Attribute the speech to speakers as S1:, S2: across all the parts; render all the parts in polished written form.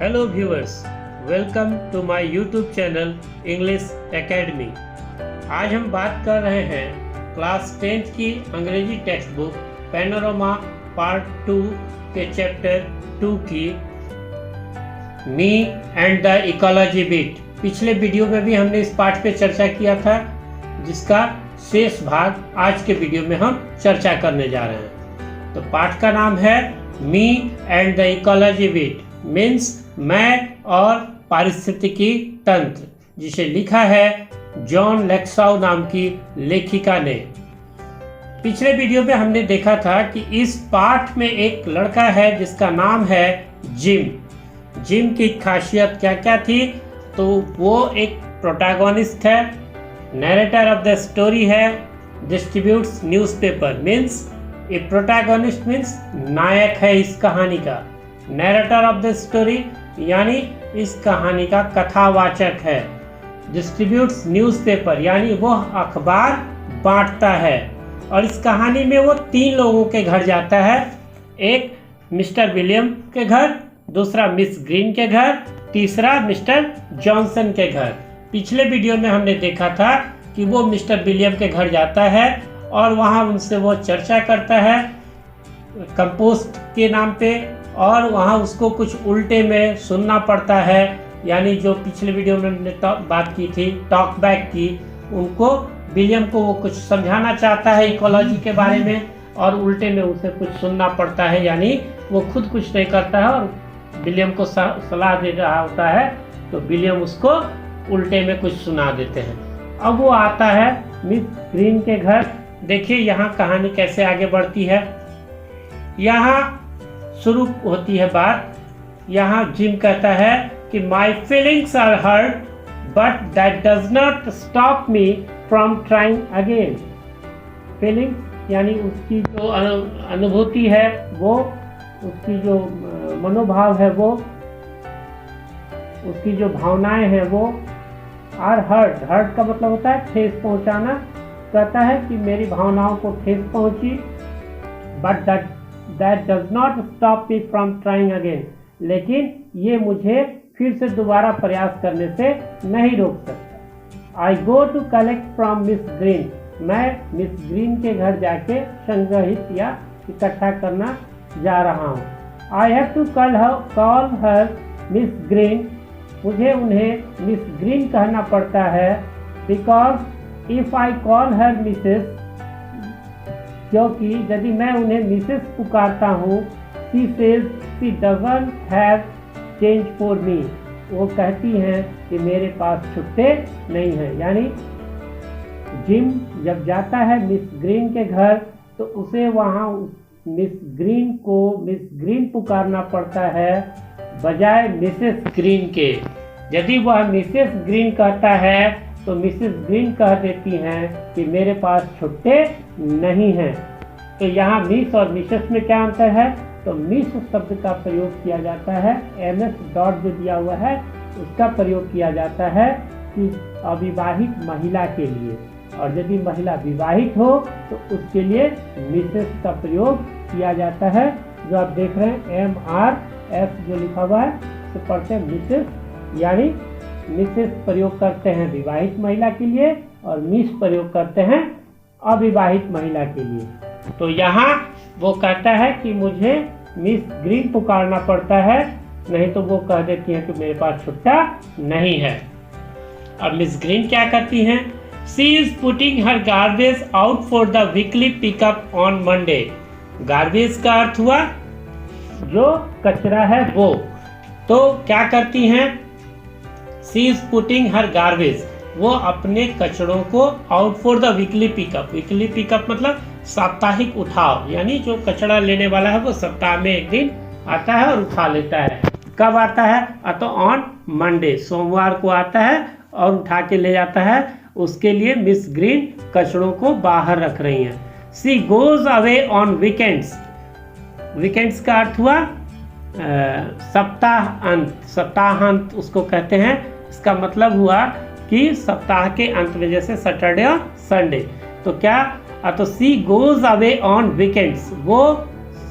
S1: Hello viewers, welcome to my YouTube channel English academy. आज हम बात कर रहे हैं क्लास 10th की अंग्रेजी टेक्स्ट बुक पैनोरमा पार्ट 2 के चैप्टर 2 की me and the ecology bit. पिछले वीडियो में भी हमने इस पाठ पे चर्चा किया था, जिसका शेष भाग आज के वीडियो में हम चर्चा करने जा रहे हैं। तो पाठ का नाम है me and the ecology bit, means मैं और पारिस्थितिकी तंत्र, जिसे लिखा है जॉन लेक्साउ नाम की लेखिका ने। पिछले वीडियो में हमने देखा था कि इस पाठ में एक लड़का है जिसका नाम है जिम। जिम की खासियत क्या क्या थी? तो वो एक प्रोटैगनिस्ट है, नैरेटर ऑफ द स्टोरी है, डिस्ट्रीब्यूट्स न्यूज़पेपर, मीन्स ए प्रोटैगनिस्ट मीन्स नायक है इस कहानी का। नैरेटर ऑफ द स्टोरी यानी इस कहानी का कथावाचक है। डिस्ट्रीब्यूट्स न्यूज़पेपर यानी वह अखबार बांटता है। और इस कहानी में वो 3 लोगों के घर जाता है, एक मिस्टर विलियम के घर, दूसरा मिस ग्रीन के घर, तीसरा मिस्टर जॉनसन के घर। पिछले वीडियो में हमने देखा था कि वो मिस्टर विलियम के घर जाता है और वहाँ उनसे वो चर्चा करता है कंपोस्ट के नाम पे, और वहाँ उसको कुछ उल्टे में सुनना पड़ता है। यानी जो पिछले वीडियो में हमने बात की थी, टॉक बैक की, उनको विलियम को वो कुछ समझाना चाहता है इकोलॉजी के बारे में, और उल्टे में उसे कुछ सुनना पड़ता है। यानी वो खुद कुछ नहीं करता है और विलियम को सलाह दे रहा होता है, तो विलियम उसको उल्टे में कुछ सुना देते हैं। अब वो आता है मिस ग्रीन के घर। देखिए यहाँ कहानी कैसे आगे बढ़ती है। यहाँ शुरू होती है बात। यहाँ जिम कहता है कि my feelings are hurt but that does not stop me from trying again. Feelings यानी उसकी जो अनुभूति है, वो उसकी जो मनोभाव है, वो उसकी जो भावनाएं हैं, वो आर हर्ट। हर्ट का मतलब होता है ठेस पहुंचाना। कहता है कि मेरी भावनाओं को ठेस पहुंची, but that does not stop me from trying again, लेकिन ये मुझे फिर से दोबारा प्रयास करने से नहीं रोक सकता। I go to collect from Miss Green, मैं मिस ग्रीन के घर जाके संग्रहित या इकट्ठा करना जा रहा हूँ। I have to call her Miss Green, मुझे उन्हें मिस ग्रीन कहना पड़ता है, because if I call her Mrs, क्योंकि यदि मैं उन्हें मिसेस पुकारता हूँ, she says she doesn't have change for me, वो कहती हैं कि मेरे पास छुट्टे नहीं हैं। यानी जिम जब जाता है मिस ग्रीन के घर, तो उसे वहाँ मिस ग्रीन को मिस ग्रीन पुकारना पड़ता है बजाय मिसेस ग्रीन के। यदि वह मिसेस ग्रीन कहता है तो मिसेस ग्रीन कह देती हैं कि मेरे पास छुट्टे नहीं हैं। तो यहाँ मिस और मिसेस में क्या अंतर है? तो मिस शब्द का प्रयोग किया जाता है, ms डॉट जो दिया हुआ है उसका प्रयोग किया जाता है कि अविवाहित महिला के लिए, और यदि महिला विवाहित हो तो उसके लिए मिसेस का प्रयोग किया जाता है। जो आप देख रहे हैं MRS जो लिखा हुआ है, तो पढ़ते हैं मिसेस, यानी मिसेस प्रयोग करते हैं विवाहित महिला के लिए और मिस प्रयोग करते हैं अविवाहित महिला के लिए। तो यहाँ वो कहता है कि मुझे मिस ग्रीन पुकारना पड़ता है, नहीं तो वो कह देती है कि मेरे पास छुट्टा नहीं है। अब मिस ग्रीन क्या करती हैं? She is putting her garbage out for the weekly pickup on Monday. Garbage का अर्थ हुआ जो कचरा है वो। तो क्या करती हैं? She is putting her garbage, वो अपने कचड़ों को out for the weekly pickup. Weekly pickup मतलब साप्ताहिक उठाव, यानी जो कचड़ा लेने वाला है वो सप्ताह में एक दिन आता है और उठा लेता है। कब आता है? तो ऑन मंडे, सोमवार को आता है और उठा के ले जाता है। उसके लिए मिस ग्रीन कचड़ों को बाहर रख रही हैं। She goes away on weekends. Weekends का अर्थ हुआ सप्ताह अंत, सप्ताहांत उसको कहते हैं। इसका मतलब हुआ कि सप्ताह के अंत में, जैसे सैटरडे और संडे। तो क्या? तो सी गोज अवे ऑन वीकेंड्स, वो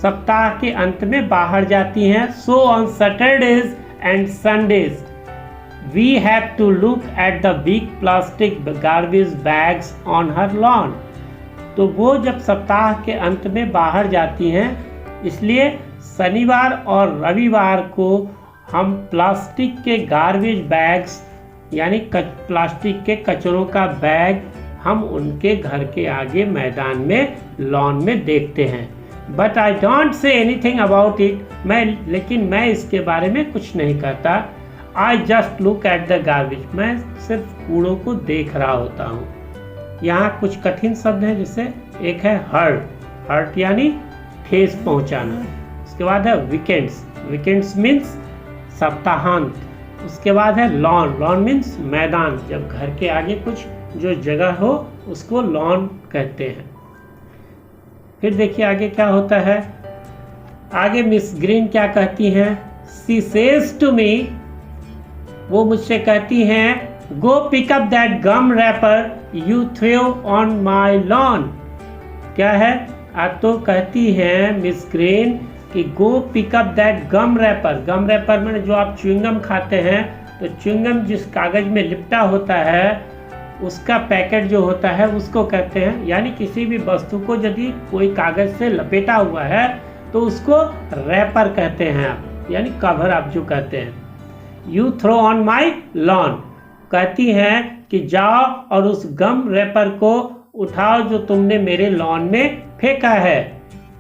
S1: सप्ताह के अंत में बाहर जाती हैं। So on Saturdays and Sundays, we have to look at the big plastic garbage bags on her lawn. तो वो जब सप्ताह के अंत में बाहर जाती हैं, इसलिए शनिवार और रविवार को हम प्लास्टिक के गार्बेज बैग्स यानी प्लास्टिक के कचरों का बैग हम उनके घर के आगे मैदान में लॉन में देखते हैं. But I don't say anything about it. लेकिन मैं इसके बारे में कुछ नहीं कहता. I just look at the garbage. मैं सिर्फ कूड़ों को देख रहा होता हूँ. यहाँ कुछ कठिन शब्द हैं, जैसे एक है हर्ट. हर्ट यानी ठेस पहुँचाना. उसके बाद है वीकेंड्स. वीकेंड्स मीन्स सप्ताहांत. उसके बाद है लॉन. लॉन मीन्स मैदान. जब घर के आगे कुछ जो जगह हो उसको लॉन कहते हैं. फिर देखिए आगे क्या होता है. आगे मिस ग्रीन क्या कहती हैं. शी सेज टू मी, वो मुझसे कहती हैं, go pick up that gum wrapper you throw on my lawn. क्या है, तो कहती हैं मिस ग्रीन कि go pick up that gum wrapper. Gum wrapper में जो आप च्युइंगम खाते हैं, तो च्युइंगम जिस कागज में लिपटा होता है उसका पैकेट जो होता है उसको कहते हैं. यानी किसी भी वस्तु को यदि कोई कागज से लपेटा हुआ है तो उसको रैपर कहते हैं आप, यानी कवर आप जो कहते हैं. You throw on my lawn, कहती हैं कि जाओ और उस गम रैपर को उठाओ जो तुमने मेरे लॉन में फेंका है.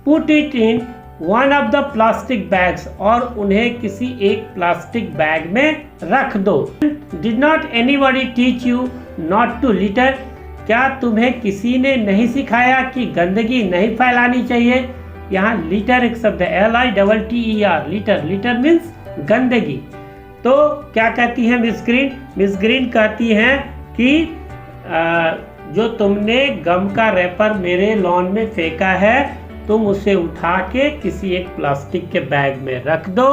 S1: Put it in one of the plastic bags, और उन्हें किसी एक प्लास्टिक बैग में रख दो. Did not anybody teach you not to litter. क्या तुम्हें किसी ने नहीं सिखाया कि गंदगी नहीं फैलानी चाहिए. यहाँ लीटर एक शब्द है, LITTER. लीटर. लीटर मीन्स गंदगी. तो क्या कहती है मिस ग्रीन. मिस ग्रीन कहती हैं कि जो तुमने गम का रैपर मेरे लॉन में फेंका है, तुम उसे उठा के किसी एक प्लास्टिक के बैग में रख दो.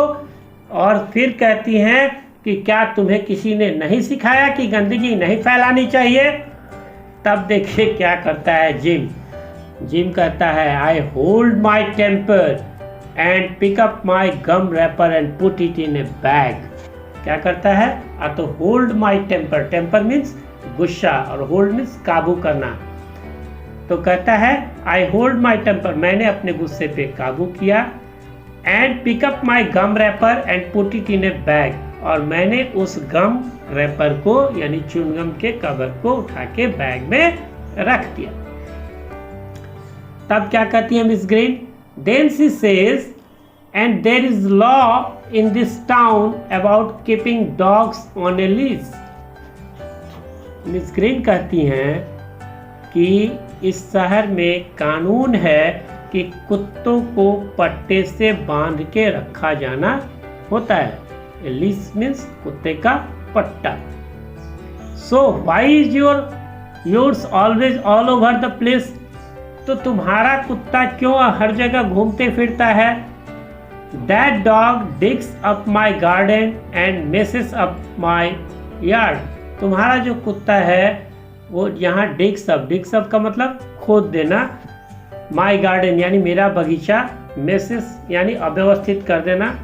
S1: और फिर कहती हैं कि क्या तुम्हें किसी ने नहीं सिखाया कि गंदगी नहीं फैलानी चाहिए. तब देखिए क्या करता है जिम. जिम कहता है, I hold my temper and pick up my gum wrapper and put it in a bag. क्या करता है, तो hold my temper. Temper means गुस्सा और होल्ड मीन्स काबू करना. तो कहता है आई होल्ड माई टेम्पर, मैंने अपने गुस्से पे काबू किया. And pick up my gum wrapper and put it in a bag, और मैंने उस गम रैपर को यानी च्युइंगम के कवर को उठा के बैग में रख दिया. तब क्या कहती है Miss Green. Then she says, and there is law in this town about keeping dogs on a leash. Miss Green कहती हैं कि इस शहर में कानून है कि कुत्तों को पट्टे से बांध के रखा जाना होता है. लीज मीन्स कुत्ते का पट्टा. So why is yours always all over the place. तो तुम्हारा कुत्ता क्यों हर जगह घूमते फिरता है. That dog digs up my garden and messes up my yard. तुम्हारा जो कुत्ता है वो यहाँ डिग्स अप का मतलब खोद देना. माई गार्डन यानी मेरा बगीचा. मेसेस यानी अव्यवस्थित कर देना.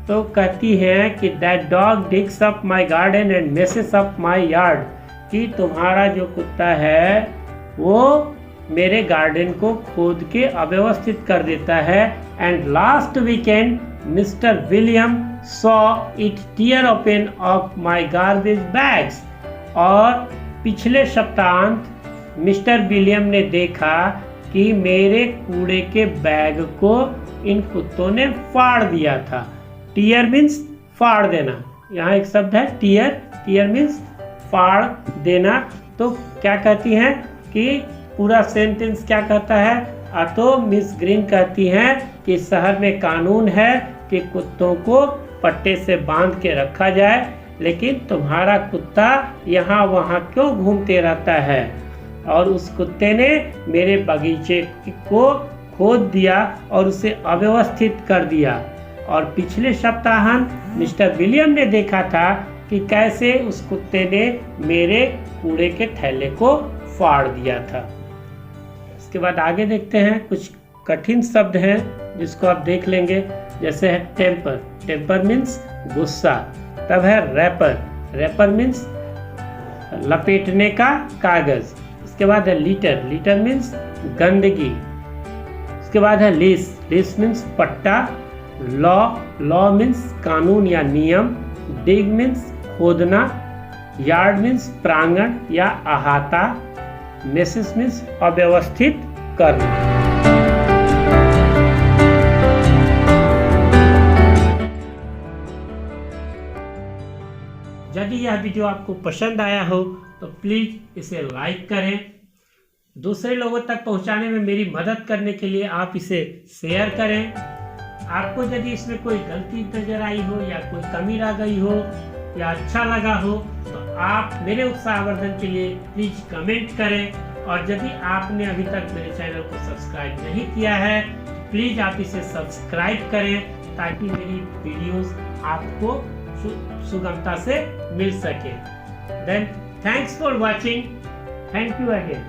S1: तो कहती हैं कि that dog digs up my garden and messes up my yard, कि तुम्हारा जो कुत्ता है वो मेरे गार्डन को खोद के अव्यवस्थित कर देता है. And last weekend mister William saw it tear open of my garbage bags. और पिछले सप्ताहांत मिस्टर विलियम ने देखा कि मेरे कूड़े के बैग को इन कुत्तों ने फाड़ दिया था. टीयर मीन्स फाड़ देना. यहाँ एक शब्द है टीयर. टीयर मीन्स फाड़ देना. तो क्या कहती हैं कि पूरा सेंटेंस क्या कहता है. तो मिस ग्रीन कहती हैं कि शहर में कानून है कि कुत्तों को पट्टे से बांध के रखा जाए, लेकिन तुम्हारा कुत्ता यहाँ वहाँ क्यों घूमते रहता है. और उस कुत्ते ने मेरे बगीचे को खोद दिया और उसे अव्यवस्थित कर दिया. और पिछले सप्ताहांत मिस्टर विलियम ने देखा था कि कैसे उस कुत्ते ने मेरे कूड़े के थैले को फाड़ दिया था. इसके बाद आगे देखते हैं कुछ कठिन शब्द हैं जिसको आप देख लेंगे, जैसे है टेम्पर, टेम्पर मीन्स गुस्सा। तब है रैपर, रैपर मीन्स लपेटने का कागज। इसके बाद है लीटर, लीटर मीन्स गंदगी। इसके बाद है लीस, लीस मीन्स पट्टा। लॉ, लॉ मीन्स कानून या नियम। डिग मीन्स खोदना। यार्ड मीन्स प्रांगण या अहाता। मेसिस मीन्स अव्यवस्थित करना। यदि यह वीडियो आपको पसंद आया हो तो प्लीज़ इसे लाइक करें। दूसरे लोगों तक पहुंचाने में मेरी मदद करने के लिए आप इसे शेयर करें। आपको यदि इसमें कोई गलती नजर आई हो या कोई कमी रह गई हो या अच्छा लगा हो तो आप मेरे उत्साहवर्धन के लिए प्लीज़ कमेंट करें। और यदि आपने अभी तक मेरे चैनल को सब्सक्राइब नहीं किया है तो प्लीज़ आप इसे सब्सक्राइब करें ताकि मेरी वीडियोस आपको सुगमता से मिल सके। Then thanks for watching. Thank you again.